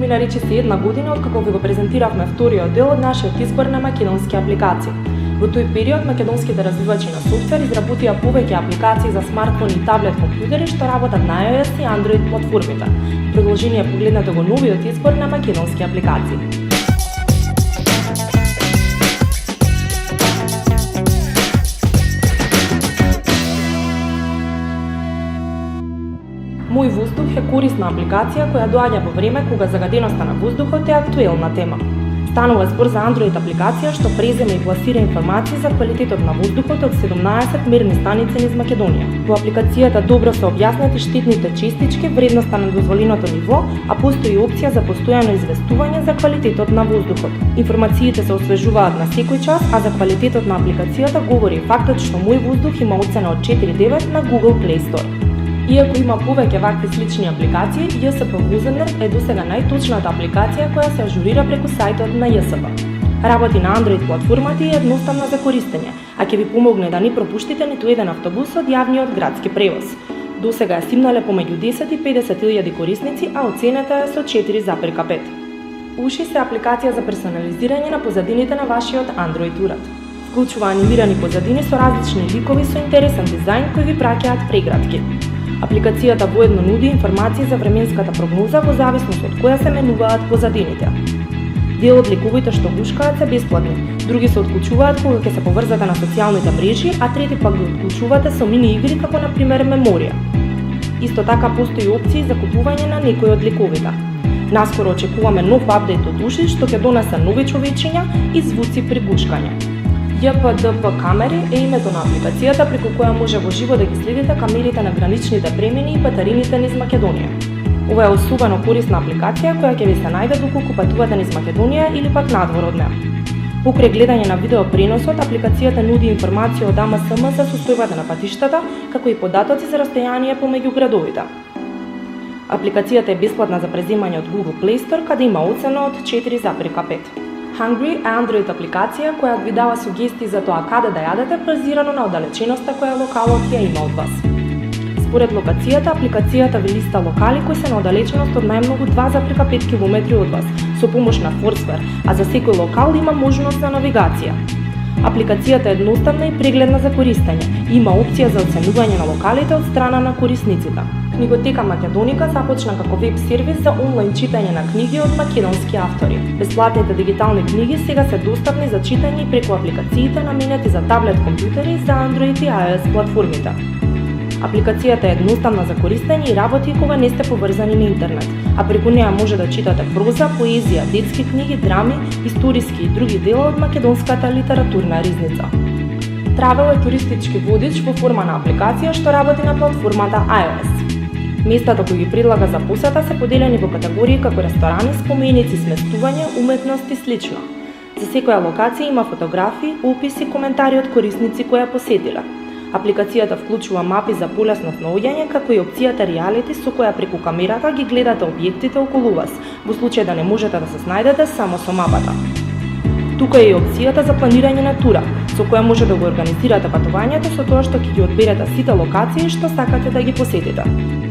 Измина речиси 1 година откако ви го презентиравме вториот дел од нашиот избор на македонски апликации. Во тој период македонските развивачи на софтвер изработија повеќе апликации за смартфони и таблет компјутери што работат на iOS и Android платформите. Продолжение погледнете го новиот избор на македонски апликации. Мој воздух е корисна апликација која доаѓа во време кога загаденоста на воздухот е актуелна тема. Станува збор за Android апликација што презема и пласира информации за квалитетот на воздухот од 17 мерни станици низ Македонија. Во апликацијата добро се објаснети штетните честички, вредноста на дозволеното ниво, а постои опција за постојано известување за квалитетот на воздухот. Информациите се освежуваат на секој час, а за квалитетот на апликацијата говори фактот што Мој воздух има оцена од 4.9 на Google Play Store. Иако има повеќе вакви слични апликации, JSP Vozener е досега најточната апликација која се ажурира преку сајтот на JSP. Работи на Android платформата и е едноставна за користење, а ќе ви помогне да не пропуштите ниту еден автобус од јавниот градски превоз. Досега е стигнале помеѓу 10 и 50.000 корисници, а оценета е со 4.5. Уши се апликација за персонализирање на позадините на вашиот Android уред. Вклучува анимирани позадини со различни ликови со интересен дизајн кои ви праќаат прегратки. Апликацијата воедно нуди информации за временската прогноза во зависност од која се менуваат позадините. Дел од ликовите што гушкаат се бесплатни, други се отклучуваат кога ќе се поврзате на социјалните мрежи, а трети пак ги отклучувате со мини игри како на пример меморија. Исто така постои опции за купување на некои од ликовите. Наскоро очекуваме нов апдејт од уши што ќе донесе нови човечиња и звуци при гушкање. JPDP камери е името на апликацијата преку која може во живо да ги следите камерите на граничните премини и патарините низ Македонија. Ова е особено корисна апликација која ќе ви се најде доколку патувате низ Македонија или пак надвор од неа. Покрај гледање на видео преносот, апликацијата нуди информација од АМСМ за состојбата на патиштата, како и податоци за растојание помеѓу градовите. Апликацијата е бесплатна за преземање од Google Play Store, каде има оцена од 4.5. Hungry е Android апликација која ви дава сугестии за тоа каде да јадете, базирано на оддалеченоста која локалот ја има од вас. Според локацијата, апликацијата ви листа локали кои се на оддалеченост од најмногу 2.5 км од вас, со помош на Foursquare, а за секој локал има можност за навигација. Апликацијата е едноставна и прегледна за користење и има опција за оценување на локалите од страна на корисниците. Книготека Македоника започна како веб сервис за онлайн читање на книги од македонски автори. Бесплатните дигитални книги сега се достапни за читање и преку апликациите наменети за таблет компјутери за Android и iOS платформите. Апликацијата е едноставна за користење и работи кога не сте поврзани на интернет, а преку неа може да читате проза, поезија, детски книги, драми, историски и други дела од македонската литературна ризница. Travel е туристички водич во форма на апликација што работи на платформата iOS. Местата кои ги предлага за посета се поделени во категории како ресторани, споменици, сместување, уметност и слично. За секоја локација има фотографии, описи и коментари од корисници кои ја посетиле. Апликацијата вклучува мапи за полесно наоѓање, како и опцијата Reality со која преку камерата ги гледате објектите околу вас, во случај да не можете да се снајдете само со мапата. Тука е и опцијата за планирање на тура, со која може да го организирате патувањето со тоа што ќе ги одберете сите локации што сакате да ги посетите.